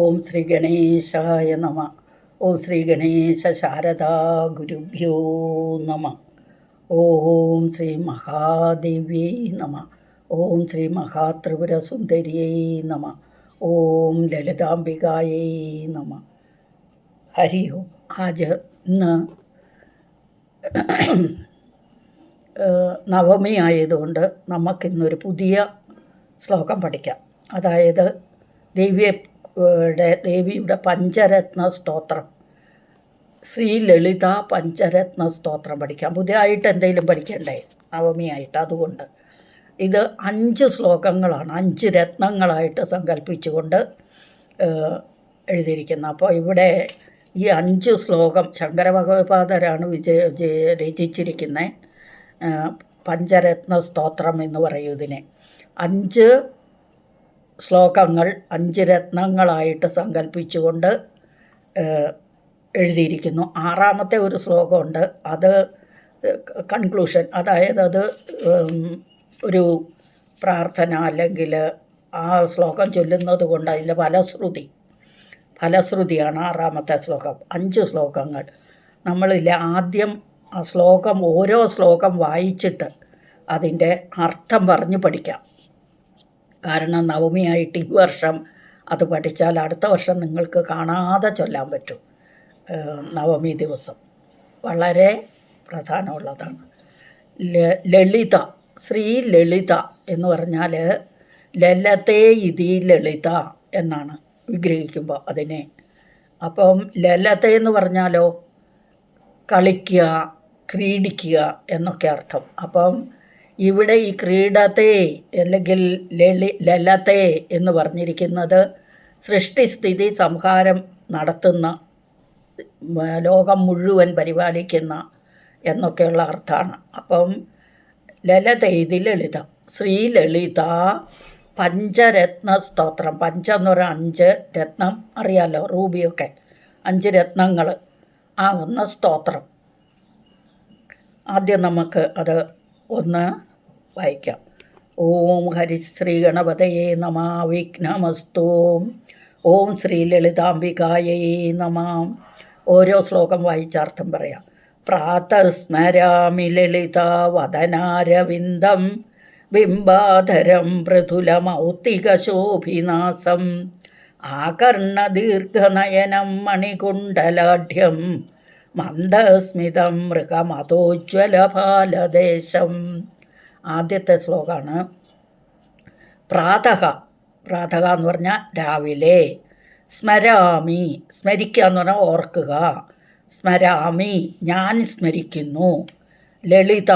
ഓം ശ്രീ ഗണേശായ നമ. ഓം ശ്രീ ഗണേശ ശാരദാ ഗുരുഭ്യോ നമ. ഓം ശ്രീ മഹാദേവ്യൈ നമ. ഓം ശ്രീ മഹാത്രിപുരസുന്ദര്യൈ നമ. ഓം ലളിതാംബികായൈ നമ. ഹരി ഓം. ഇന്ന് നവമി ആയതുകൊണ്ട് നമുക്കിന്നൊരു പുതിയ ശ്ലോകം പഠിക്കാം. അതായത് ദേവിയുടെ പഞ്ചരത്ന സ്തോത്രം, ശ്രീ ലളിത പഞ്ചരത്ന സ്തോത്രം പഠിക്കാം. പുതിയതായിട്ട് എന്തെങ്കിലും പഠിക്കണ്ടേ നവമിയായിട്ട്? അതുകൊണ്ട് ഇത് 5 ശ്ലോകങ്ങളാണ്, 5 രത്നങ്ങളായിട്ട് സങ്കല്പിച്ചുകൊണ്ട് എഴുതിയിരിക്കുന്നത്. അപ്പോൾ ഇവിടെ ഈ 5 ശ്ലോകം ശങ്കര ഭഗവത്പാദരാണ് രചിച്ചിരിക്കുന്നത്. പഞ്ചരത്ന സ്തോത്രം എന്ന് പറയും ഇതിനെ. 5 ശ്ലോകങ്ങൾ 5 രത്നങ്ങളായിട്ട് സങ്കല്പിച്ചുകൊണ്ട് എഴുതിയിരിക്കുന്നു. 6ാമത്തെ ഒരു ശ്ലോകമുണ്ട്, അത് കൺക്ലൂഷൻ, അതായത് അത് ഒരു പ്രാർത്ഥന അല്ലെങ്കിൽ ആ ശ്ലോകം ചൊല്ലുന്നത് കൊണ്ട് അതിൻ്റെ ഫലശ്രുതിയാണ് 6ാമത്തെ ശ്ലോകം. 5 ശ്ലോകങ്ങൾ നമ്മളില്ല. ആദ്യം ആ ശ്ലോകം, ഓരോ ശ്ലോകം വായിച്ചിട്ട് അതിൻ്റെ അർത്ഥം പറഞ്ഞ് പഠിക്കാം. കാരണം നവമിയായിട്ട് ഈ വർഷം അത് പഠിച്ചാൽ അടുത്ത വർഷം നിങ്ങൾക്ക് കാണാതെ ചൊല്ലാൻ പറ്റും. നവമി ദിവസം വളരെ പ്രധാനമുള്ളതാണ്. ലളിത, ശ്രീ ലളിത എന്ന് പറഞ്ഞാൽ ലലതേ ഇതി ലളിത എന്നാണ് വിഗ്രഹിക്കുമ്പോൾ അതിനെ. അപ്പം ലലത എന്ന് പറഞ്ഞാലോ കളിക്കുക, ക്രീഡിക്കുക എന്നൊക്കെ അർത്ഥം. അപ്പം ഇവിടെ ഈ ക്രീഡത്തെ അല്ലെങ്കിൽ ലലത്തെ എന്ന് പറഞ്ഞിരിക്കുന്നത് സൃഷ്ടിസ്ഥിതി സംഹാരം നടത്തുന്ന, ലോകം മുഴുവൻ പരിപാലിക്കുന്ന എന്നൊക്കെയുള്ള അർത്ഥമാണ്. അപ്പം ലലത ഇത് ലളിത, ശ്രീ ലളിത പഞ്ചരത്ന സ്തോത്രം. പഞ്ചെന്ന് പറഞ്ഞാൽ 5 രത്നം, അറിയാലോ റൂബിയൊക്കെ, 5 രത്നങ്ങൾ ആകുന്ന സ്തോത്രം. ആദ്യം നമുക്ക് അത് ഒന്ന് വായിക്കാം. ഓം ഹരിശ്രീ ഗണപതയേ നമ. വിഘ്നമസ്തു. ഓം ശ്രീ ലളിതാംബികായൈ നമ. ഓരോ ശ്ലോകം വായിച്ചാർത്ഥം പറയാം. പ്രാതസ്മരാമി ലളിത വദനാരവിന്ദം ബിംബാധരം മൃദുലമൗക്തികശോഭിനാസം ആകർണദീർഘനയനം മണികുണ്ടലാഢ്യം മന്ദസ്മിതം മൃഗമതോജ്വലഭാലദേശം. ആദ്യത്തെ ശ്ലോകമാണ്. പ്രാതഃ എന്ന് പറഞ്ഞാൽ രാവിലെ. സ്മരാമി, സ്മരിക്കുക എന്ന് പറഞ്ഞാൽ ഓർക്കുക. സ്മരാമി, ഞാൻ സ്മരിക്കുന്നു. ലളിത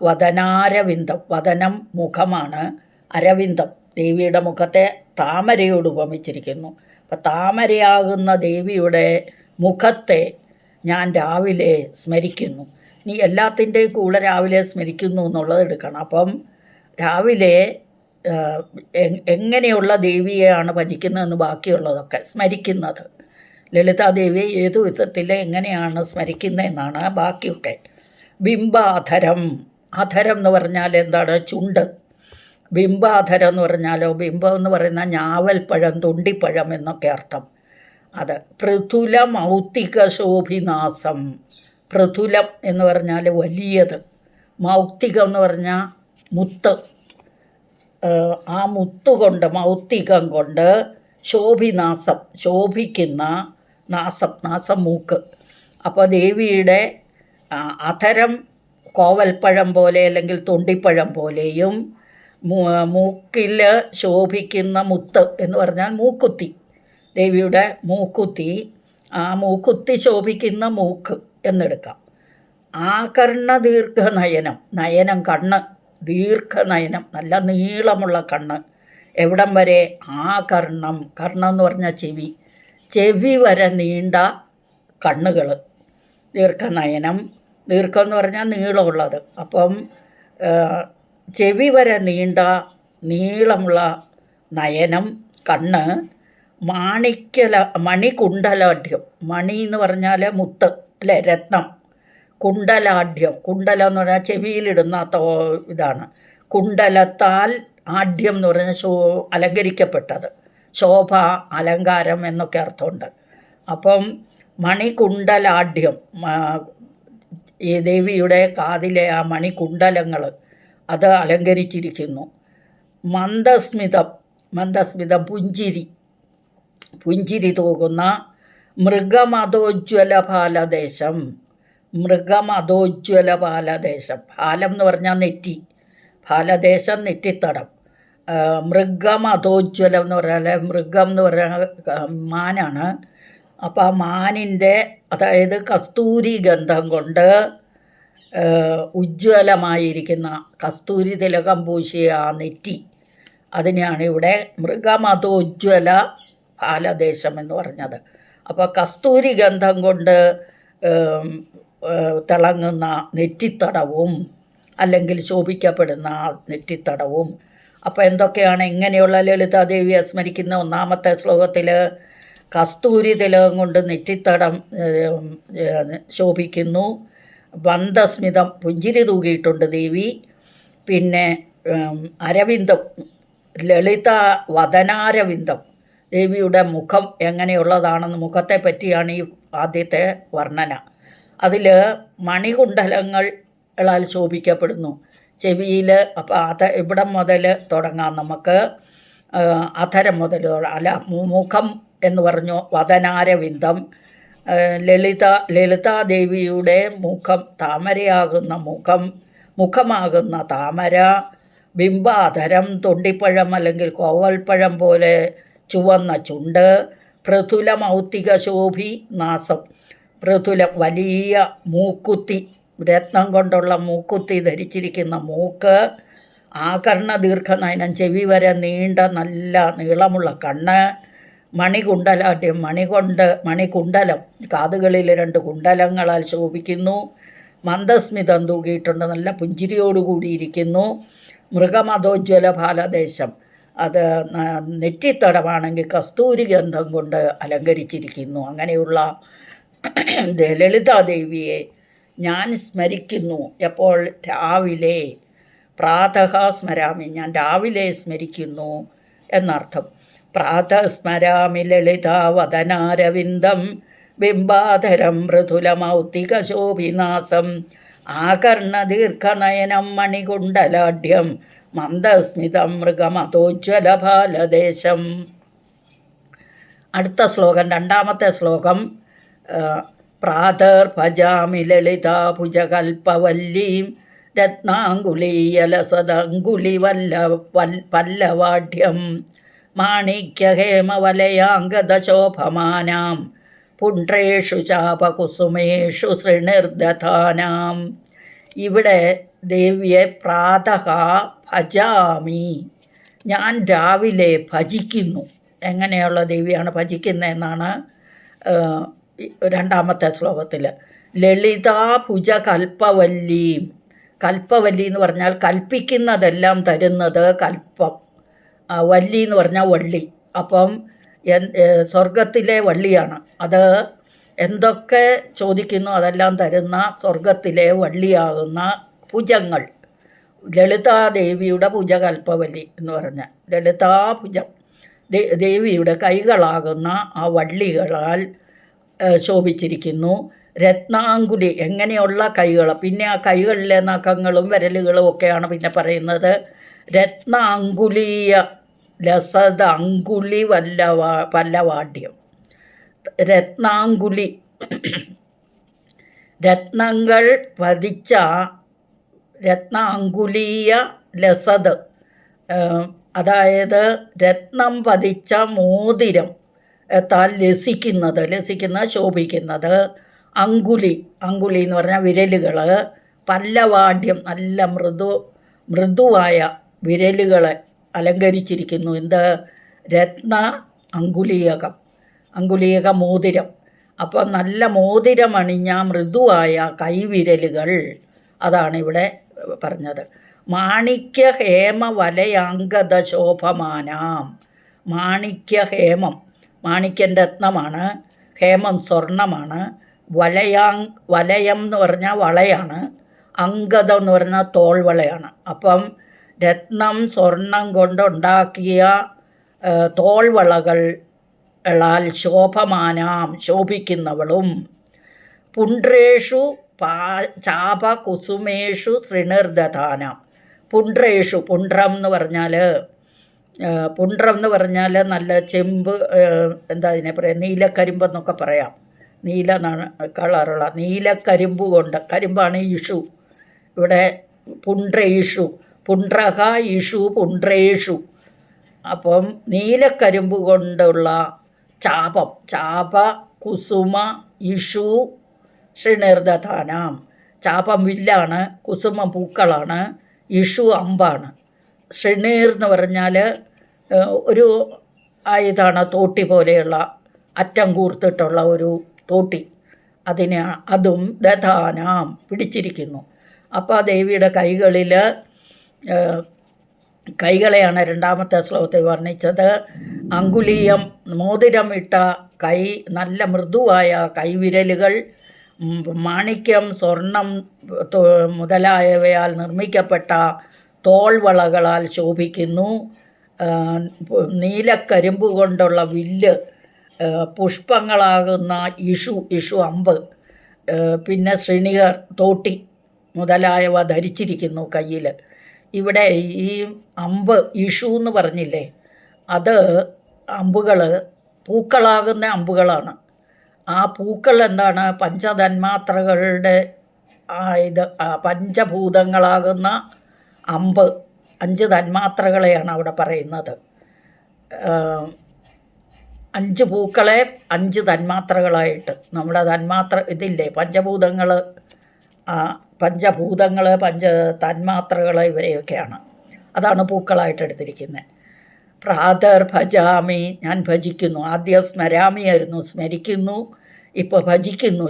വദനാരവിന്ദം, വദനം മുഖമാണ്, അരവിന്ദം ദേവിയുടെ മുഖത്തെ താമരയോട് ഉപമിച്ചിരിക്കുന്നു. അപ്പം താമരയാകുന്ന ദേവിയുടെ മുഖത്തെ ഞാൻ രാവിലെ സ്മരിക്കുന്നു. നീ എല്ലാത്തിൻ്റെയും കൂടെ രാവിലെ സ്മരിക്കുന്നു എന്നുള്ളത് എടുക്കണം. അപ്പം രാവിലെ എങ്ങനെയുള്ള ദേവിയെയാണ് ഭജിക്കുന്നതെന്ന് ബാക്കിയുള്ളതൊക്കെ സ്മരിക്കുന്നത്. ലളിതാദേവിയെ ഏതു വിധത്തിൽ എങ്ങനെയാണ് സ്മരിക്കുന്നതെന്നാണ് ബാക്കിയൊക്കെ. ബിംബാധരം, അധരം എന്ന് പറഞ്ഞാൽ എന്താണ്? ചുണ്ട്. ബിംബാധരം എന്ന് പറഞ്ഞാലോ, ബിംബം എന്ന് പറയുന്ന ഞാവൽപ്പഴം, തൊണ്ടിപ്പഴം എന്നൊക്കെ അർത്ഥം. അത് പൃഥുലമൗക്തിക ശോഭിനാസം. പൃഥുലം എന്ന് പറഞ്ഞാൽ വലിയത്, മൗക്തികം എന്ന് പറഞ്ഞാൽ മുത്ത്. ആ മുത്തുകൊണ്ട്, മൗക്തികം കൊണ്ട്, ശോഭിനാസം ശോഭിക്കുന്ന, നാസം മൂക്ക്. അപ്പോൾ ദേവിയുടെ അധരം കോവൽപ്പഴം പോലെ അല്ലെങ്കിൽ തൊണ്ടിപ്പഴം പോലെയും മൂക്കിൽ ശോഭിക്കുന്ന മുത്ത് എന്ന് പറഞ്ഞാൽ മൂക്കുത്തി, ദേവിയുടെ മൂക്കുത്തി. ആ മൂക്കുത്തി ശോഭിക്കുന്ന മൂക്ക് എന്നെടുക്കാം. ആകർണ ദീർഘനയനം, നയനം കണ്ണ്, ദീർഘനയനം നല്ല നീളമുള്ള കണ്ണ്. എവിടം വരെ? ആകർണം, കർണം എന്ന് പറഞ്ഞാൽ ചെവി, ചെവി വരെ നീണ്ട കണ്ണുകൾ. ദീർഘനയനം, ദീർഘം എന്ന് പറഞ്ഞാൽ നീളമുള്ളത്. അപ്പം ചെവി വരെ നീണ്ട നീളമുള്ള നയനം, കണ്ണ്. മണികുണ്ടലാഢ്യം, മണി എന്ന് പറഞ്ഞാൽ മുത്ത് അല്ലേ, രത്നം. കുണ്ടലാഢ്യം, കുണ്ടലം എന്ന് പറഞ്ഞാൽ ചെവിയിലിടുന്ന ഇതാണ്. കുണ്ടലത്താൽ ആഢ്യം എന്ന് പറഞ്ഞാൽ അലങ്കരിക്കപ്പെട്ടത്, ശോഭ, അലങ്കാരം എന്നൊക്കെ അർത്ഥമുണ്ട്. അപ്പം മണികുണ്ടലാഢ്യം, ഈ ദേവിയുടെ കാതിലെ ആ മണികുണ്ടലങ്ങൾ അത് അലങ്കരിച്ചിരിക്കുന്നു. മന്ദസ്മിതം, മന്ദസ്മിതം പുഞ്ചിരി തൂകുന്ന മൃഗമതോജ്വല പാലദേശം, മൃഗമതോജ്വല പാലദേശം. പാലം എന്ന് പറഞ്ഞാൽ നെറ്റി, പാലദേശം നെറ്റിത്തടം. മൃഗമതോജ്വലം എന്ന് പറഞ്ഞാൽ മൃഗം എന്ന് പറഞ്ഞാൽ മാനാണ്. അപ്പോൾ ആ മാനിൻ്റെ, അതായത് കസ്തൂരി ഗന്ധം കൊണ്ട് ഉജ്ജ്വലമായിരിക്കുന്ന കസ്തൂരി തിലകം പൂശിയ ആ നെറ്റി, അതിനെയാണ് ഇവിടെ മൃഗമതോജ്വല പാലദേശം എന്ന് പറഞ്ഞത്. അപ്പോൾ കസ്തൂരി ഗന്ധം കൊണ്ട് തിളങ്ങുന്ന നെറ്റിത്തടവും അല്ലെങ്കിൽ ശോഭിക്കപ്പെടുന്ന നെറ്റിത്തടവും. അപ്പോൾ എന്തൊക്കെയാണ് ഇങ്ങനെയുള്ള ലളിതാദേവിയെ സ്മരിക്കുന്ന ഒന്നാമത്തെ ശ്ലോകത്തിൽ? കസ്തൂരി തിലകം കൊണ്ട് നെറ്റിത്തടം ശോഭിക്കുന്നു. മന്ദസ്മിതം, പുഞ്ചിരി തൂകിയിട്ടുണ്ട് ദേവി. പിന്നെ അരവിന്ദം, ലളിത വദനാരവിന്ദം, ദേവിയുടെ മുഖം എങ്ങനെയുള്ളതാണെന്ന്, മുഖത്തെ പറ്റിയാണ് ഈ ആദ്യത്തെ വർണ്ണന. അതിൽ മണികുണ്ടലങ്ങളാൽ ശോഭിക്കപ്പെടുന്നു ചെവിയിൽ. അപ്പോൾ ഇവിടം മുതൽ തുടങ്ങാം നമുക്ക്. അധരം മുതൽ അല്ല, മുഖം എന്ന് പറഞ്ഞു വദനാരവിന്ദം. ലളിതാദേവിയുടെ മുഖം, താമരയാകുന്ന മുഖമാകുന്ന താമര. ബിംബാധരം, തൊണ്ടിപ്പഴം അല്ലെങ്കിൽ കോവൽപ്പഴം പോലെ ചുവന്ന ചുണ്ട്. പൃഥുല മൗക്തിക ശോഭി നാസം, പൃഥുലം വലിയ മൂക്കുത്തി, രത്നം കൊണ്ടുള്ള മൂക്കുത്തി ധരിച്ചിരിക്കുന്ന മൂക്ക്. ആകർണ ദീർഘനയനം, ചെവി വരെ നീണ്ട നല്ല നീളമുള്ള കണ്ണ്. മണികുണ്ടലാഢ്യം, മണികുണ്ടലം, കാതുകളിൽ 2 കുണ്ടലങ്ങളാൽ ശോഭിക്കുന്നു. മന്ദസ്മിതം തൂകിയിട്ടുണ്ട്, നല്ല പുഞ്ചിരിയോടുകൂടിയിരിക്കുന്നു. മൃഗമതോജ്വല പാലദേശം, അത് നെറ്റിത്തടമാണെങ്കിൽ കസ്തൂരി ഗന്ധം കൊണ്ട് അലങ്കരിച്ചിരിക്കുന്നു. അങ്ങനെയുള്ള ലളിതാദേവിയെ ഞാൻ സ്മരിക്കുന്നു. എപ്പോൾ? രാവിലെ. പ്രാതഃ സ്മരാമി, ഞാൻ രാവിലെ സ്മരിക്കുന്നു എന്നർത്ഥം. പ്രാതഃ സ്മരാമി ലളിതാ വദനാരവിന്ദം ബിംബാധരം മൃദുലമൗക്തിക ശോഭിനാസം ആകർണ ദീർഘനയനം മണികുണ്ടലാഢ്യം മന്ദസ്മിതം മൃഗമതോജ്വല ബാലദേശം. അടുത്ത ശ്ലോകം, രണ്ടാമത്തെ ശ്ലോകം. പ്രാതർ ഭജാമി ലളിതാ ഭുജകൽപവല്ലീം രത്നാങ്കുലീയലസദങ്കുലി പല്ലവാഢ്യം മാണിക്യഹേമവലയാംഗദശോഭമാനാം പുണ്ട്രേഷു ചാപകുസുമേഷു ശൃണിർദധാനാം. ഇവിടെ ദേവിയെ പ്രാതഃ ഭജാമി, ഞാൻ രാവിലെ ഭജിക്കുന്നു. എങ്ങനെയുള്ള ദേവിയാണ് ഭജിക്കുന്നതെന്നാണ് രണ്ടാമത്തെ ശ്ലോകത്തിൽ. ലളിതാ ഭുജ കൽപ്പവല്ലീം, കൽപ്പവല്ലി എന്ന് പറഞ്ഞാൽ കൽപ്പിക്കുന്നതെല്ലാം തരുന്നത് കൽപ്പം. വല്ലി എന്ന് പറഞ്ഞാൽ വള്ളി. അപ്പം സ്വർഗത്തിലെ വള്ളിയാണ് അത്. എന്തൊക്കെ ചോദിക്കുന്നു അതെല്ലാം തരുന്ന സ്വർഗത്തിലെ വള്ളിയാകുന്ന ഭുജങ്ങൾ. ലളിതാദേവിയുടെ ഭുജകൽപ്പവല്ലി എന്ന് പറഞ്ഞാൽ ലളിതാഭുജം, ദേവിയുടെ കൈകളാകുന്ന ആ വള്ളികളാൽ ശോഭിച്ചിരിക്കുന്നു. രത്നാങ്കുലി, എങ്ങനെയുള്ള കൈകൾ. പിന്നെ ആ കൈകളിലെ നഖങ്ങളും വിരലുകളും ഒക്കെയാണ് പിന്നെ പറയുന്നത്. രത്നാങ്കുലീയ ലസത അങ്കുലി പല്ലവാഢ്യം. രത്നാങ്കുലി, രത്നങ്ങൾ പതിച്ച രത്നാങ്കുലീയ ലസത്, അതായത് രത്നം പതിച്ച മോതിരം താൽ ലസിക്കുന്നത്, ശോഭിക്കുന്നത്. അങ്കുലി എന്ന് പറഞ്ഞാൽ വിരലുകൾ. പല്ലവാഢ്യം, നല്ല മൃദുവായ വിരലുകളെ അലങ്കരിച്ചിരിക്കുന്നു. എന്ത്? രത്ന അങ്കുലീയക മോതിരം. അപ്പോൾ നല്ല മോതിരമണിഞ്ഞ മൃദുവായ കൈവിരലുകൾ, അതാണ് ഇവിടെ പറഞ്ഞത്. മാണിക്യ ഹേമ വലയാംഗത ശോഭമാനാം. മാണിക്യ ഹേമം, മാണിക്യൻ രത്നമാണ്. ഹേമം സ്വർണമാണ്. വലയം എന്ന് പറഞ്ഞാൽ വളയാണ്. അങ്കദം എന്ന് പറഞ്ഞാൽ തോൾവളയാണ്. അപ്പം രത്നം സ്വർണം കൊണ്ടുണ്ടാക്കിയ തോൾവളകളാൽ ശോഭിക്കുന്നവളും പുണ്ട്രേഷു ചാപകുസുമേഷു ശൃണിർദധാനം. പുണ്ട്രം എന്ന് പറഞ്ഞാൽ നല്ല ചെമ്പ്, എന്താ അതിനെ പറയാം, നീലക്കരിമ്പെന്നൊക്കെ പറയാം. നീല കളറുള്ള നീലക്കരിമ്പ് കൊണ്ട്, കരിമ്പാണ് ഇഷു. ഇവിടെ പുണ്ട്രേഷു, പുണ്ട്രഹ ഇഷു പുണ്ട്രേഷു. അപ്പം നീലക്കരിമ്പ് കൊണ്ടുള്ള ചാപ കുസുമ ഇഷു ശൃണിർദധാനം. ചാപം വില്ലാണ്, കുസുമം പൂക്കളാണ്, ഇഷു അമ്പാണ്. ശൃണീർ എന്ന് പറഞ്ഞാൽ ഒരു ആയുധാണ്, തോട്ടി പോലെയുള്ള അറ്റം കൂർത്തിട്ടുള്ള ഒരു തോട്ടി. അതും ദധാനാം പിടിച്ചിരിക്കുന്നു. അപ്പോൾ ദേവിയുടെ കൈകളെയാണ് രണ്ടാമത്തെ ശ്ലോകത്തിൽ വർണ്ണിച്ചത്. അങ്കുലീയം, മോതിരം ഇട്ട കൈ, നല്ല മൃദുവായ കൈവിരലുകൾ, മാണിക്യം, സ്വർണം മുതലായവയാൽ നിർമ്മിക്കപ്പെട്ട തോൾവളകളാൽ ശോഭിക്കുന്നു. നീലക്കരിമ്പ് കൊണ്ടുള്ള വില്ല്, പുഷ്പങ്ങളാകുന്ന ഇഷു അമ്പ്, പിന്നെ ശൃണികർ തോട്ടി മുതലായവ ധരിച്ചിരിക്കുന്നു കയ്യിൽ. ഇവിടെ ഈ അമ്പ് ഇഷു എന്ന് പറഞ്ഞില്ലേ, അത് അമ്പുകൾ പൂക്കളാകുന്ന അമ്പുകളാണ്. ആ പൂക്കൾ എന്താണ്? പഞ്ചതന്മാത്രകളുടെ പഞ്ചഭൂതങ്ങളാകുന്ന അമ്പ്, 5 തന്മാത്രകളെയാണ് അവിടെ പറയുന്നത്. 5 പൂക്കളെ 5 തന്മാത്രകളായിട്ട്, നമ്മുടെ ഇതില്ലേ, പഞ്ചഭൂതങ്ങൾ, പഞ്ച തന്മാത്രകൾ ഇവരെയൊക്കെയാണ്, അതാണ് പൂക്കളായിട്ട് എടുത്തിരിക്കുന്നത്. പ്രാതർ ഭജാമി, ഞാൻ ഭജിക്കുന്നു. ആദ്യം സ്മരാമിയായിരുന്നു, സ്മരിക്കുന്നു. ഇപ്പോൾ ഭജിക്കുന്നു.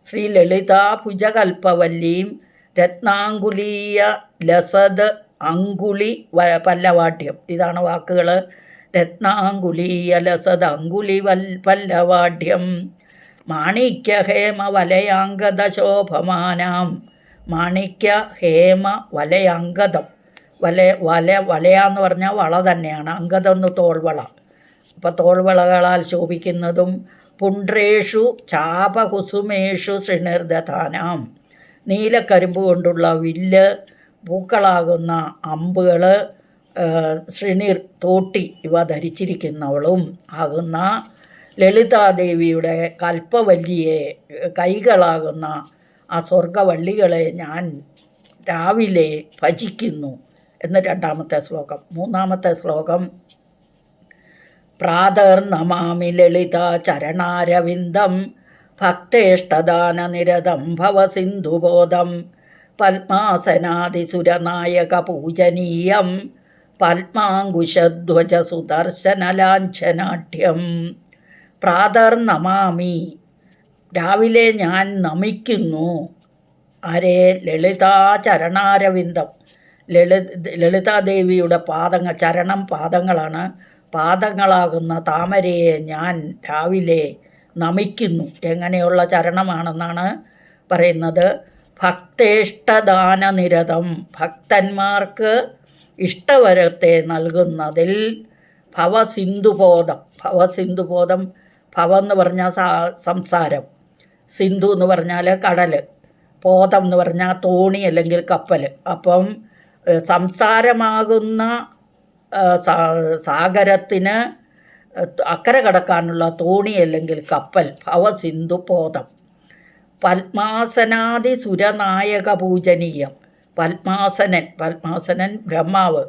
ശ്രീ ലളിതാഭുജകൽപ്പവല്ലീം രത്നാങ്കുലീയ ലസദ് അങ്കുളി പല്ലവാട്യം. ഇതാണ് വാക്കുകൾ. രത്നാങ്കുലീയ ലസദ് അങ്കുലി പല്ലവാട്യം. മാണിക്യ ഹേമ വലയാംഗത ശോഭമാനാം. മാണിക്യ ഹേമ വലയാംഗതം. വലയാന്ന് പറഞ്ഞാൽ വള തന്നെയാണ്. അംഗതം എന്ന് തോൾവള. അപ്പോൾ തോൾവളകളാൽ ശോഭിക്കുന്നതും. പുണ്ട്രേഷു ചാപകുസുമേഷു ശൃണിർദധാനാം. നീലക്കരിമ്പ് കൊണ്ടുള്ള വില്ല്, പൂക്കളാകുന്ന അമ്പുകൾ, ശൃണിർ തോട്ടി ഇവ ധരിച്ചിരിക്കുന്നവളും ആകുന്ന ലളിതാദേവിയുടെ കൽപ്പവല്ലിയെ, കൈകളാകുന്ന ആ സ്വർഗവള്ളികളെ ഞാൻ രാവിലെ ഭജിക്കുന്നു എന്ന് രണ്ടാമത്തെ ശ്ലോകം. മൂന്നാമത്തെ ശ്ലോകം പ്രാതർ നമാമി ലളിത ചരണാരവിന്ദം ഭക്തേഷ്ടദാനനിരതം ഭവസിന്ധുബോധം പത്മാസനാദിസുരനായക പൂജനീയം പത്മാങ്കുശധ്വജ സുദർശനലാഞ്ചനാഢ്യം. പ്രാതർ നമാമി, രാവിലെ ഞാൻ നമിക്കുന്നു. ആരെ? ലളിതാചരണാരവിന്ദം, ലളിതാദേവിയുടെ പാദങ്ങൾ. ചരണം പാദങ്ങളാണ്. പാദങ്ങളാകുന്ന താമരയെ ഞാൻ രാവിലെ നമിക്കുന്നു. എങ്ങനെയുള്ള ചരണമാണെന്നാണ് പറയുന്നത്. ഭക്തേഷ്ടദാനനിരതം, ഭക്തന്മാർക്ക് ഇഷ്ടവരത്തെ നൽകുന്നതിൽ. ഭവസിന്ധുബോധം, ഭവം എന്ന് പറഞ്ഞാൽ സംസാരം, സിന്ധു എന്ന് പറഞ്ഞാൽ കടൽ, ബോധം എന്ന് പറഞ്ഞാൽ തോണി അല്ലെങ്കിൽ കപ്പൽ. അപ്പം സംസാരമാകുന്ന സാഗരത്തിന് അക്കരെ കടക്കാനുള്ള തോണി അല്ലെങ്കിൽ കപ്പൽ, ഭവസിന്ധു ബോധം. പത്മാസനാദി സുരനായക പൂജനീയം. പത്മാസനൻ ബ്രഹ്മാവ്,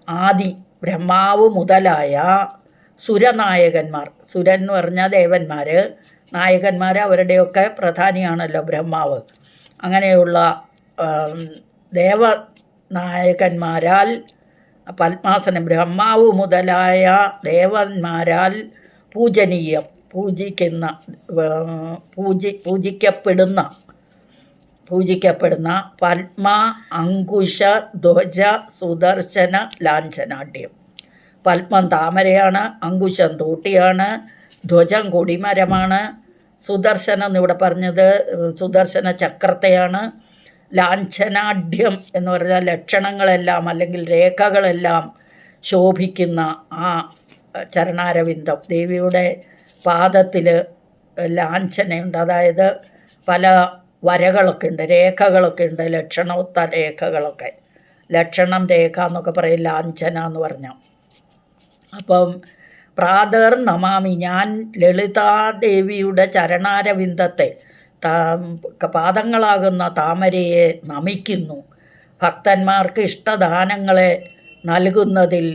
ആദി ബ്രഹ്മാവ് മുതലായ സുരനായകന്മാർ. സുരൻ എന്ന് പറഞ്ഞാൽ ദേവന്മാർ, നായകന്മാർ അവരുടെയൊക്കെ പ്രധാനിയാണല്ലോ ബ്രഹ്മാവ്. അങ്ങനെയുള്ള ദേവനായകന്മാരാൽ, പത്മാസനം ബ്രഹ്മാവ് മുതലായ ദേവന്മാരാൽ പൂജനീയം, പൂജിക്കപ്പെടുന്ന പത്മ അങ്കുശ ധ്വജ സുദർശന ലാഞ്ചനാഢ്യം. പത്മം താമരയാണ്, അങ്കുശം തോട്ടിയാണ്, ധ്വജം കൊടിമരമാണ്, സുദർശനം എന്നിവിടെ പറഞ്ഞത് സുദർശന ചക്രത്തെയാണ്. ലാഞ്ചനാഢ്യം എന്ന് പറഞ്ഞാൽ ലക്ഷണങ്ങളെല്ലാം അല്ലെങ്കിൽ രേഖകളെല്ലാം ശോഭിക്കുന്ന ആ ചരണാരവിന്ദം, ദേവിയുടെ പാദത്തിൽ ലാഞ്ചനയുണ്ട്. അതായത് പല വരകളൊക്കെ ഉണ്ട്, രേഖകളൊക്കെ ഉണ്ട്, ലക്ഷണോത്ത രേഖകളൊക്കെ. ലക്ഷണം രേഖ എന്നൊക്കെ പറയും, ലാഞ്ചന എന്ന് പറഞ്ഞാൽ. അപ്പം പ്രാതർ നമാമി, ഞാൻ ലളിതാദേവിയുടെ ചരണാരവിന്ദത്തെ, പാദങ്ങളാകുന്ന താമരയെ നമിക്കുന്നു. ഭക്തന്മാർക്ക് ഇഷ്ടദാനങ്ങളെ നൽകുന്നതിൽ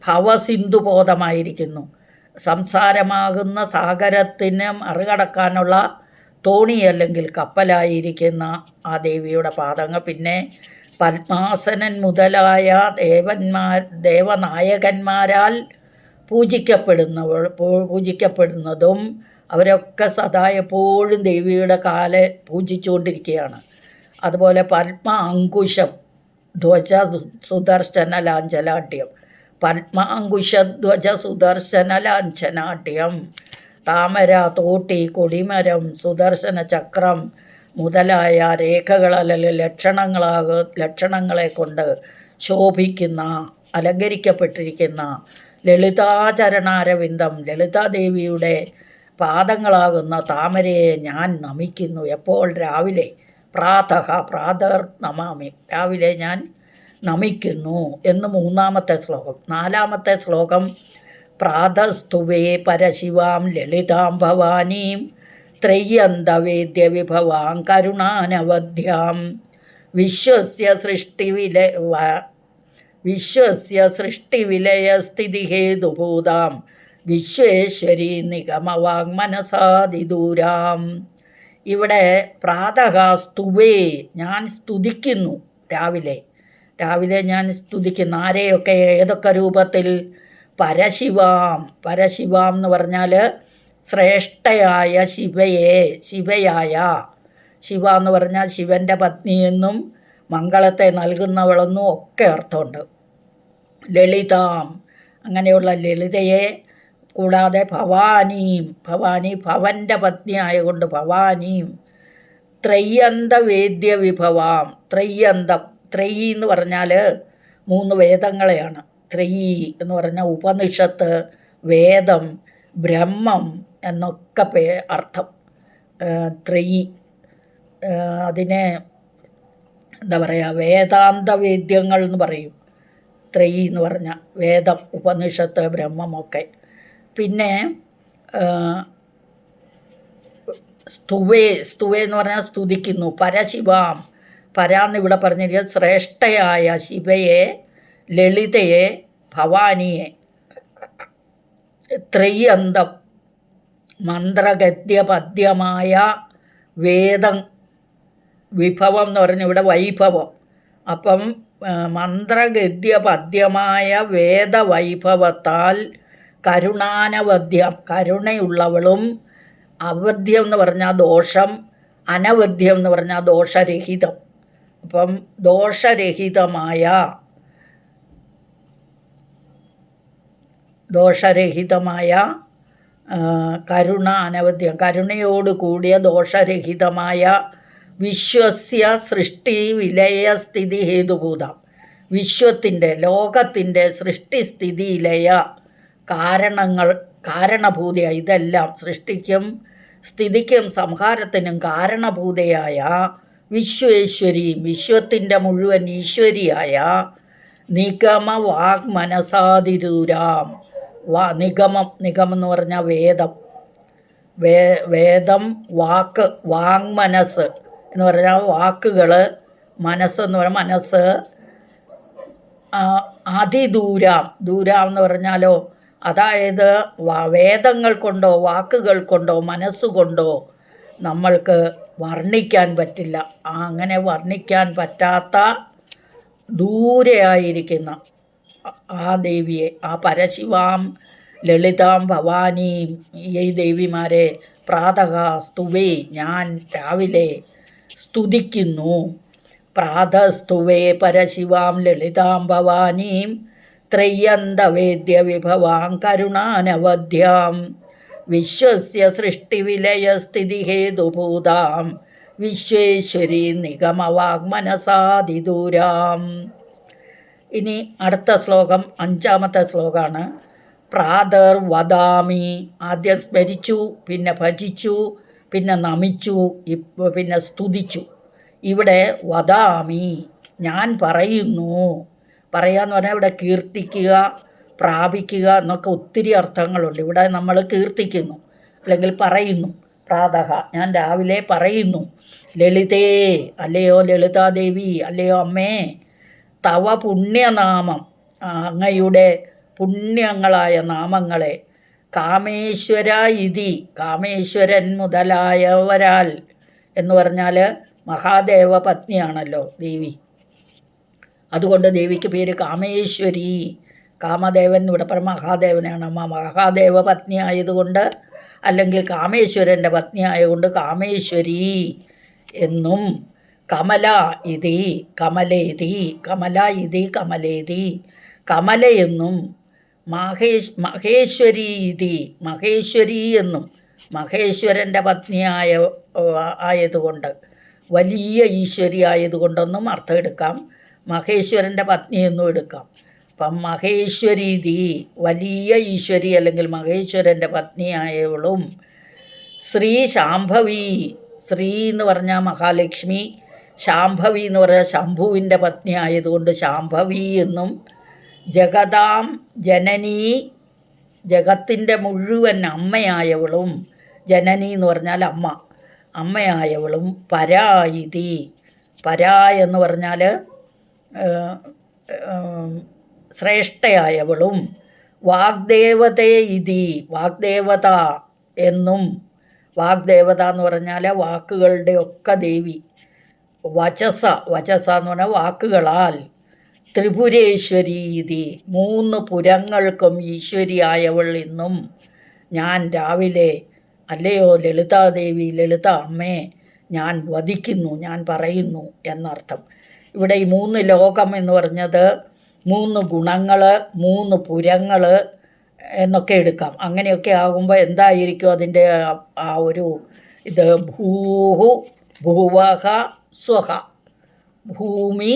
ഭവസിന്ധുബോധമായിരിക്കുന്നു. സംസാരമാകുന്ന സാഗരത്തിന് മറികടക്കാനുള്ള തോണി അല്ലെങ്കിൽ കപ്പലായിരിക്കുന്ന ആ ദേവിയുടെ പാദങ്ങൾ. പിന്നെ പത്മാസനൻ മുതലായ ദേവനായകന്മാരാൽ പൂജിക്കപ്പെടുന്നതും അവരൊക്കെ സദാ എപ്പോഴും ദേവിയുടെ കാലെ പൂജിച്ചുകൊണ്ടിരിക്കുകയാണ്. അതുപോലെ പത്മ അങ്കുശം ധ്വജ സുദർശന ലാഞ്ചനാട്യം, പത്മ അങ്കുശധ്വജ സുദർശന ലാഞ്ചനാട്യം, താമര, തോട്ടി, കൊടിമരം, സുദർശന ചക്രം മുതലായ രേഖകൾ അല്ലെങ്കിൽ ലക്ഷണങ്ങളെ കൊണ്ട് ശോഭിക്കുന്ന അലങ്കരിക്കപ്പെട്ടിരിക്കുന്ന ലളിതാചരണാരവിന്ദം, ലളിതാദേവിയുടെ പാദങ്ങളാകുന്ന താമരയെ ഞാൻ നമിക്കുന്നു. എപ്പോൾ? രാവിലെ. പ്രാതർ നമാമി, രാവിലെ ഞാൻ നമിക്കുന്നു എന്ന് 3-ാമത്തെ ശ്ലോകം. 4-ാമത്തെ ശ്ലോകം പ്രാതസ്തുവേ പരശിവാം ലളിതാം ഭവാനീം ത്രയ്യന്തവേദ്യ വിഭവാം കരുണാനവധ്യാം വിശ്വസ്യ സൃഷ്ടിവിലയസ്ഥിതിഹേതുഭൂതാം വിശ്വേശ്വരി നിഗമവാങ്മനസാദിദൂരാം. ഇവിടെ പ്രാതഃ സ്തുവേ, ഞാൻ സ്തുതിക്കുന്നു. രാവിലെ ഞാൻ സ്തുതിക്കുന്നു. ആരെയൊക്കെ? ഏതൊക്കെ രൂപത്തിൽ? പരശിവാം എന്ന് പറഞ്ഞാൽ ശ്രേഷ്ഠയായ ശിവയായ. ശിവ എന്ന് പറഞ്ഞാൽ ശിവൻ്റെ പത്നിയെന്നും മംഗളത്തെ നൽകുന്നവളെന്നും ഒക്കെ അർത്ഥമുണ്ട്. ലളിതാം, അങ്ങനെയുള്ള ലളിതയെ. കൂടാതെ ഭവാനി ഭവൻ്റെ പത്നി ആയതുകൊണ്ട് ഭവാനിയും. ത്രയ്യന്തവേദ്യ വിഭവാം, ത്രയി എന്ന് പറഞ്ഞാൽ 3 വേദങ്ങളെയാണ്. ത്രയി എന്ന് പറഞ്ഞാൽ ഉപനിഷത്ത്, വേദം, ബ്രഹ്മം എന്നൊക്കെ അർത്ഥം. ത്രയി അതിനെ എന്താ പറയുക, വേദാന്ത വേദ്യങ്ങൾ എന്ന് പറയും. ത്രയി എന്ന് പറഞ്ഞാൽ വേദം, ഉപനിഷത്ത്, ബ്രഹ്മമൊക്കെ. പിന്നെ സ്തുവേ എന്ന് പറഞ്ഞാൽ സ്തുതിക്കുന്നു. പരശിവാം, പരാന്ന് ഇവിടെ പറഞ്ഞിരിക്കുന്നത് ശ്രേഷ്ഠയായ ശിവയെ, ലളിതയെ, ഭവാനിയെ. ത്രയ്യന്തം, മന്ത്രഗദ്യപദ്യമായ വേദം. വിഭവം എന്ന് പറഞ്ഞാൽ ഇവിടെ വൈഭവം. അപ്പം മന്ത്രഗദ്യപദ്യമായ വേദവൈഭവത്താൽ കരുണാനവദ്യം, കരുണയുള്ളവളും. അവദ്യം എന്ന് പറഞ്ഞാൽ ദോഷം, അനവദ്യം എന്ന് പറഞ്ഞാൽ ദോഷരഹിതം. അപ്പം ദോഷരഹിതമായ കരുണ, അനവദ്യം, കരുണയോട് കൂടിയ ദോഷരഹിതമായ വിശ്വസ്യ സൃഷ്ടി വിലയസ്ഥിതി ഹേതുഭൂതം, വിശ്വത്തിൻ്റെ, ലോകത്തിൻ്റെ സൃഷ്ടിസ്ഥിതി ലയ കാരണഭൂതയായ, ഇതെല്ലാം സൃഷ്ടിക്കും സ്ഥിതിക്കും സംഹാരത്തിനും കാരണഭൂതയായ വിശ്വേശ്വരി, വിശ്വത്തിൻ്റെ മുഴുവൻ ഈശ്വരിയായ നിഗമവാഗ്മനസാദിരൂരാം. നിഗമം എന്ന് പറഞ്ഞാൽ വേദം, വാക്ക്, വാങ്മനസ് എന്ന് പറഞ്ഞാൽ വാക്കുകൾ, മനസ്സെന്ന് പറഞ്ഞാൽ മനസ്സ്. അതിദൂരാം എന്ന് പറഞ്ഞാലോ, അതായത് വേദങ്ങൾ കൊണ്ടോ വാക്കുകൾ കൊണ്ടോ മനസ്സുകൊണ്ടോ നമ്മൾക്ക് വർണ്ണിക്കാൻ പറ്റില്ല. അങ്ങനെ വർണ്ണിക്കാൻ പറ്റാത്ത ദൂരെയായിരിക്കുന്ന ആ ദേവിയെ, ആ പരശിവാം ലളിതാം ഭവാനിയും ഈ ദേവിമാരെ പ്രാതഃ സ്തുവേ, ഞാൻ രാവിലെ സ്തുതിക്കുന്നു. പ്രാതസ്തുവേ പരശിവാം ലളിതാം ഭവാനീം ത്രയ്യന്തവേദ്യ വിഭവാം കരുണാനവധ്യാം വിശ്വസ്യ സൃഷ്ടിവിലയസ്ഥിതിഹേതുഭൂതാം വിശ്വേശ്വരി നിഗമവാഗ്മനസാദിദൂരാം. ഇനി അടുത്ത ശ്ലോകം 5-ാമത്തെ ശ്ലോകമാണ്. പ്രാതർ വദാമി. ആദ്യം സ്മരിച്ചു, പിന്നെ ഭജിച്ചു, പിന്നെ നമിച്ചു, പിന്നെ സ്തുതിച്ചു. ഇവിടെ വദാമി, ഞാൻ പറയുന്നു. പറയാന്ന് പറഞ്ഞാൽ ഇവിടെ കീർത്തിക്കുക, പ്രാപിക്കുക എന്നൊക്കെ ഒത്തിരി അർത്ഥങ്ങളുണ്ട്. ഇവിടെ നമ്മൾ കീർത്തിക്കുന്നു അല്ലെങ്കിൽ പറയുന്നു. പ്രാതഃ, ഞാൻ രാവിലെ പറയുന്നു. ലളിതേ, അല്ലയോ ലളിതാദേവി, അല്ലയോ അമ്മേ, തവ പുണ്യനാമം, അങ്ങയുടെ പുണ്യങ്ങളായ നാമങ്ങളെ, കാമേശ്വര ഇതി, കാമേശ്വരൻ മുതലായവരാൽ എന്ന് പറഞ്ഞാൽ മഹാദേവ പത്നിയാണല്ലോ ദേവി. അതുകൊണ്ട് ദേവിക്ക് പേര് കാമേശ്വരി. കാമദേവൻ ഇവിടെ പറഞ്ഞ മഹാദേവനാണ്. മഹാദേവ പത്നി ആയതുകൊണ്ട്, അല്ലെങ്കിൽ കാമേശ്വരൻ്റെ പത്നി ആയതുകൊണ്ട് കാമേശ്വരി എന്നും. കമല ഇതി കമലേതി, കമല ഇതി കമലേതി, കമലയെന്നും. മഹേശ്വരി ഇതി, മഹേശ്വരി എന്നും, മഹേശ്വരൻ്റെ പത്നിയായ ആയതുകൊണ്ട്, വലിയ ഈശ്വരി ആയതുകൊണ്ടൊന്നും അർത്ഥം എടുക്കാം. മഹേശ്വരൻ്റെ പത്നി എന്നും എടുക്കാം. അപ്പം മഹേശ്വരീതി, വലിയ ഈശ്വരി അല്ലെങ്കിൽ മഹേശ്വരൻ്റെ പത്നിയായവളും. ശ്രീ ശാംഭവി, ശ്രീ എന്ന് പറഞ്ഞാൽ മഹാലക്ഷ്മി, ശാംഭവി എന്ന് പറഞ്ഞാൽ ശംഭുവിൻ്റെ പത്നി ആയതുകൊണ്ട് ശാംഭവി എന്നും. ജഗതാം ജനനീ, ജഗത്തിൻ്റെ മുഴുവൻ അമ്മയായവളും. ജനനി എന്ന് പറഞ്ഞാൽ അമ്മ, അമ്മയായവളും. പരായിതി, പരാ എന്ന് പറഞ്ഞാൽ ശ്രേഷ്ഠയായവളും. വാഗ്ദേവതേ ഇതി, വാഗ്ദേവത എന്നും. വാഗ്ദേവത എന്ന് പറഞ്ഞാൽ വാക്കുകളുടെ ഒക്കെ ദേവി. വചസ, വചസ എന്ന് പറഞ്ഞാൽ വാക്കുകളാൽ. ത്രിപുരേശ്വരി ഇതി, 3 പുരങ്ങൾക്കും ഈശ്വരിയായവൾ എന്നും. ഞാൻ രാവിലെ, അല്ലയോ ലളിതാദേവി, ലളിത അമ്മേ, ഞാൻ വദിക്കുന്നു, ഞാൻ പറയുന്നു എന്നർത്ഥം. ഇവിടെ ഈ 3 ലോകം എന്ന് പറഞ്ഞത് 3 ഗുണങ്ങൾ, 3 പുരങ്ങൾ എന്നൊക്കെ എടുക്കാം. അങ്ങനെയൊക്കെ ആകുമ്പോൾ എന്തായിരിക്കും അതിൻ്റെ ആ ഒരു ഇത്? ഭൂഹു ഭുവഹ സ്വഹ. ഭൂമി,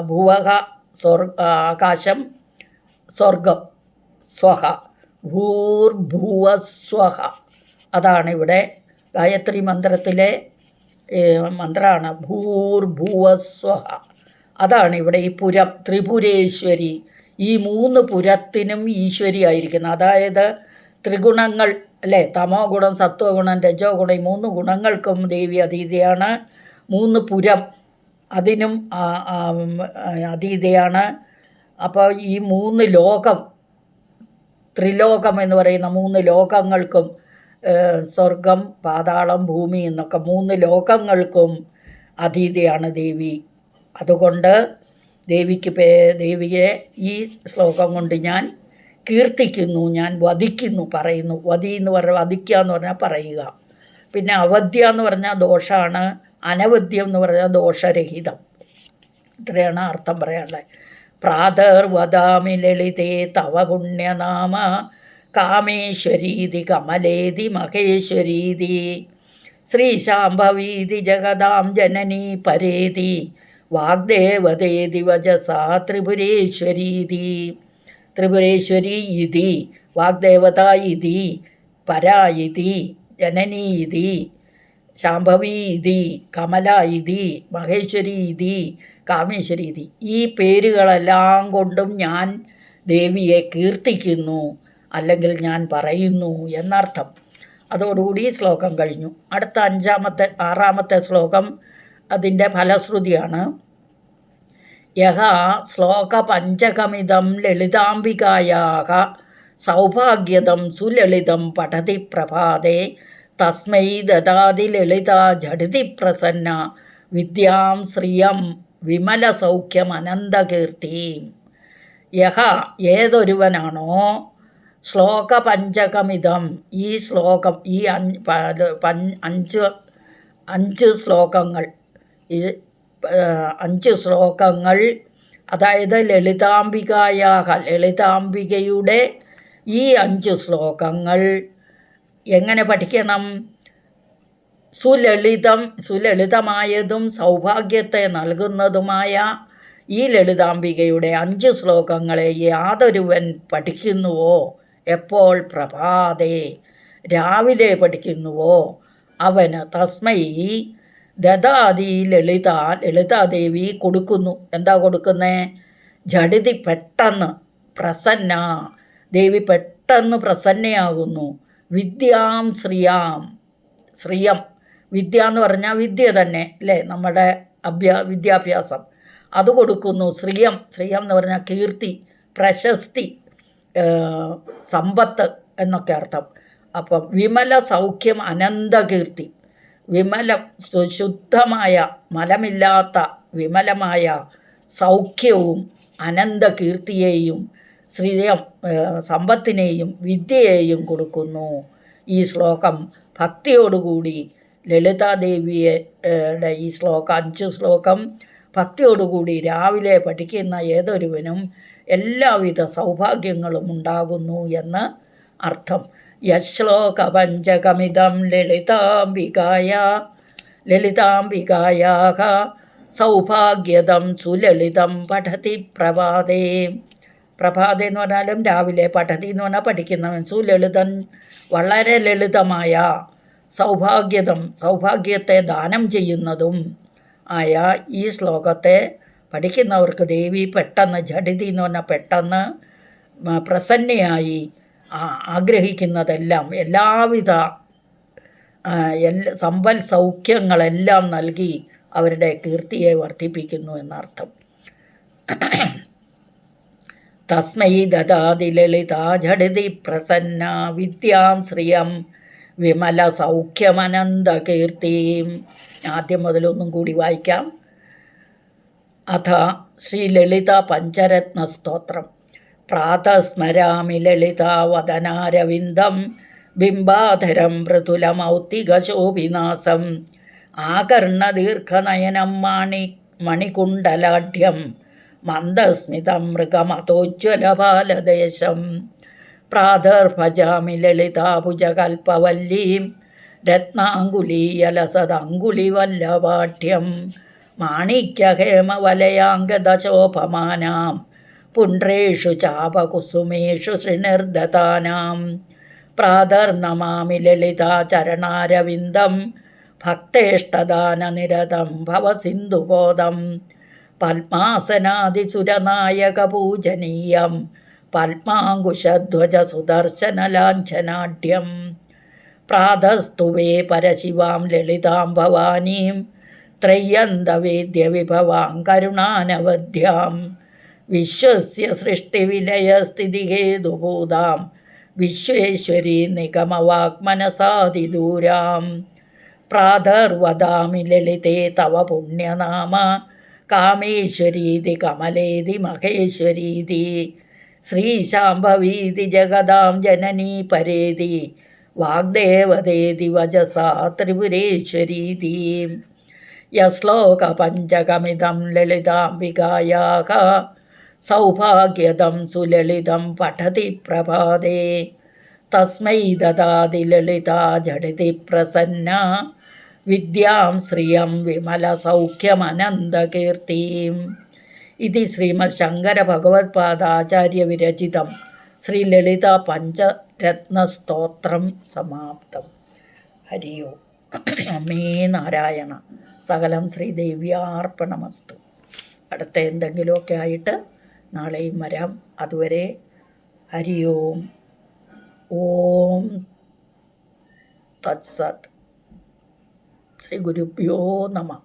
ഭുവഹ ആകാശം, സ്വർഗം സ്വഹ, ഭൂർഭുവസ്വഹ. അതാണ് ഇവിടെ ഗായത്രി മന്ത്രത്തിലെ മന്ത്രമാണ് ഭൂർഭുവസ്വഹ. അതാണ് ഇവിടെ ഈ പുരം, ത്രിപുരേശ്വരി. ഈ 3 പുരത്തിനും ഈശ്വരി ആയിരിക്കുന്നത്. അതായത് ത്രിഗുണങ്ങൾ അല്ലേ, തമോ ഗുണം, സത്വഗുണം, രജോ ഗുണം, ഈ 3 ഗുണങ്ങൾക്കും ദേവി അതീതയാണ്. 3 പുരം അതിനും അതീതയാണ്. അപ്പോൾ ഈ 3 ലോകം, ത്രിലോകം എന്ന് പറയുന്ന 3 ലോകങ്ങൾക്കും, സ്വർഗം, പാതാളം, ഭൂമി എന്നൊക്കെ 3 ലോകങ്ങൾക്കും അതീതയാണ് ദേവി. അതുകൊണ്ട് ദേവിയെ ഈ ശ്ലോകം കൊണ്ട് ഞാൻ കീർത്തിക്കുന്നു, ഞാൻ വധിക്കുന്നു, പറയുന്നു. വധി എന്ന് പറഞ്ഞാൽ വധിക്കുക എന്ന് പറഞ്ഞാൽ പറയുക. പിന്നെ അവധ്യ എന്ന് പറഞ്ഞാൽ ദോഷമാണ്, അനവധ്യം എന്ന് പറഞ്ഞാൽ ദോഷരഹിതം. ഇത്രയാണ് അർത്ഥം പറയാനുള്ളത്. പ്രാതർ വദാമി ലളിതേ തവ പുണ്യനാമ, കാമേശ്വരീതി കമലേതി മഹേശ്വരീതി, ശ്രീശാംഭവീതി ജഗതാം ജനനീ പരേതി, വാഗ്ദേവതേതി വചസാ ത്രിപുരേശ്വരീതി. ത്രിപുരേശ്വരി ഇതി, വാഗ്ദേവത ഇതി, പരാ ഇതി, ജനനീ ഇതി, ശാംഭവി ഇതി, കമല ഇതി, മഹേശ്വരി ഇതി, കാമേശ്വരി ഇതി. ഈ പേരുകളെല്ലാം കൊണ്ടും ഞാൻ ദേവിയെ കീർത്തിക്കുന്നു, അല്ലെങ്കിൽ ഞാൻ പറയുന്നു എന്നർത്ഥം. അതോടുകൂടി ഈ ശ്ലോകം കഴിഞ്ഞു. അടുത്ത 6-ാമത്തെ ശ്ലോകം അതിൻ്റെ ഫലശ്രുതിയാണ്. യഹ ശ്ലോകപഞ്ചകമിതം ലളിതാംബികായാഹ സൗഭാഗ്യദം സുലളിതം പഠതി പ്രഭാതേ, തസ്മൈ ദദാതി ലളിത ജഡിതി പ്രസന്ന, വിദ്യാം ശ്രിയം വിമലസൗഖ്യം അനന്തകീർത്തിം. യഹ ഏതൊരുവനാണോ ശ്ലോകപഞ്ചകമിതം, ഈ ശ്ലോകം, ഈ 5 ശ്ലോകങ്ങൾ, ഈ 5 ശ്ലോകങ്ങൾ, അതായത് ലളിതാംബികായാഹ, ലളിതാംബികയുടെ ഈ 5 ശ്ലോകങ്ങൾ എങ്ങനെ പഠിക്കണം? സുലളിതമായതും സൗഭാഗ്യത്തെ നൽകുന്നതുമായ ഈ ലളിതാംബികയുടെ 5 ശ്ലോകങ്ങളെ യാതൊരുവൻ പഠിക്കുന്നുവോ, എപ്പോൾ പ്രഭാതേ രാവിലെ പഠിക്കുന്നുവോ, അവന് തസ്മൈ ദദാതി ലളിതാദേവി കൊടുക്കുന്നു. എന്താ കൊടുക്കുന്നേ? ജഡിതി പെട്ടെന്ന് പ്രസന്ന, ദേവി പെട്ടെന്ന് പ്രസന്നയാകുന്നു. വിദ്യാം ശ്രിയം, വിദ്യ എന്ന് പറഞ്ഞാൽ വിദ്യ തന്നെ അല്ലേ, നമ്മുടെ വിദ്യാഭ്യാസം, അത് കൊടുക്കുന്നു. ശ്രിയം എന്ന് പറഞ്ഞാൽ കീർത്തി, പ്രശസ്തി, സമ്പത്ത് എന്നൊക്കെ അർത്ഥം. അപ്പം വിമല സൗഖ്യം അനന്തകീർത്തി, ശുദ്ധമായ മലമില്ലാത്ത വിമലമായ സൗഖ്യവും അനന്തകീർത്തിയെയും ശ്രീയം സമ്പത്തിനെയും വിദ്യയെയും കൊടുക്കുന്നു. ഈ ശ്ലോകം ഭക്തിയോടുകൂടി ലളിതാദേവിയുടെ ഈ ശ്ലോകം 5 ശ്ലോകം ഭക്തിയോടുകൂടി രാവിലെ പഠിക്കുന്ന ഏതൊരുവനും എല്ലാവിധ സൗഭാഗ്യങ്ങളും ഉണ്ടാകുന്നു എന്ന് അർത്ഥം. യശ്ലോകപഞ്ചകമിതം ലളിതാംബികായാ സൗഭാഗ്യദം സുലളിതം പഠതി പ്രഭാതേ. പ്രഭാതേ എന്ന് പറഞ്ഞാലും രാവിലെ, പഠതി എന്ന് പറഞ്ഞാൽ പഠിക്കുന്നവൻ, സുലളിതൻ വളരെ ലളിതമായ, സൗഭാഗ്യത്തെ ദാനം ചെയ്യുന്നതും ആയ ഈ ശ്ലോകത്തെ പഠിക്കുന്നവർക്ക് ദേവി പെട്ടെന്ന്, ജഡിതി എന്ന് പറഞ്ഞാൽ പെട്ടെന്ന് പ്രസന്നയായി ആഗ്രഹിക്കുന്നതെല്ലാം, എല്ലാവിധ സമ്പൽ സൗഖ്യങ്ങളെല്ലാം നൽകി അവരുടെ കീർത്തിയെ വർദ്ധിപ്പിക്കുന്നു എന്നർത്ഥം. തസ്മൈ ദദാതി ലളിതാ ജഡിതി പ്രസന്ന വിദ്യാം ശ്രിയം വിമല സൗഖ്യമനന്തകീർത്തിയും. ആദ്യം മുതലൊന്നും കൂടി വായിക്കാം. അഥ ശ്രീ ലളിത പഞ്ചരത്ന സ്തോത്രം. പ്രാതസ്മരാമി ലളിതാവദനാരവിന്ദം ബിംബാധരം മൃദുലമൗക്തികശോഭിനാസം ആകർണദീർഘനയനം മണികുണ്ടലാഢ്യം മന്ദസ്മിതം മൃഗമതോജ്വലപാലദേശം. പ്രാതർഭജാമി ലളിതാഭുജകൽപ്പവല്ലീം രത്നാങ്കുലീയലസദങ്കുലിവല്ലപാഠ്യം മാണിക്യഹേമവലയാംഗദശോപമാനാം പുണ്ട്രേഷു ചാപകുസുമേഷു ശ്രീനിർദതാനാം. പ്രാതർനമാമി ലളിതാചരണാരവിന്ദം ഭക്തേഷ്ടദാനനിരതം ഭവസിന്ധുബോധം പത്മാസനാദിസുരനായകപൂജനീയം പത്മാങ്കുശധ്വജ സുദർശനലാഞ്ചനാഢ്യം. പ്രാതസ്തുവേ പരശിവാം ലളിതാം ഭവാനീം ത്രയ്യന്തവേദ്യവിഭവാം കരുണാനവധ്യാം വിശ്വസ്യ സൃഷ്ടിവിലയസ്ഥിതിഹേതുഭൂതാം വിശ്വേശ്വരീ നിഗമവാക്മനസാദിദൂരാം. പ്രാതർവദാമി ലളിതേ തവ പുണ്യനാമ കാമേശ്വരീതി കമലേതി മഹേശ്വരീതി ശ്രീശാംഭവീതി ജഗദാം ജനനീ പരേതി വാഗ്ദേവതേതി വജസാ ത്രിപുരേശ്വരീതി. യശ്ലോകപഞ്ചകമിതം ലളിതാംബികായാഃ സൗഭാഗ്യദം സുലളിതം പഠതി പ്രഭാതേ തസ്മൈ ദദാതി ലളിതാ ജഡിതി പ്രസന്ന വിദ്യാം ശ്രിയം വിമല സൗഖ്യമനന്തകീർത്തിം. ഇതി ശ്രീമദ് ശങ്കര ഭഗവത്പാദാചാര്യ വിരചിതം ശ്രീ ലളിത പഞ്ചരത്നസ്തോത്രം സമാപ്തം. ഹരി ഓം. അമ്മേ നാരായണ. സകലം ശ്രീദേവ്യാർപ്പണമസ്തു. അടുത്ത എന്തെങ്കിലുമൊക്കെ ആയിട്ട് നാളെയും വരാം. അതുവരെ ഹരി ഓം. ഓം തത്സത്. ശ്രീ ഗുരുഭ്യോ നമഃ.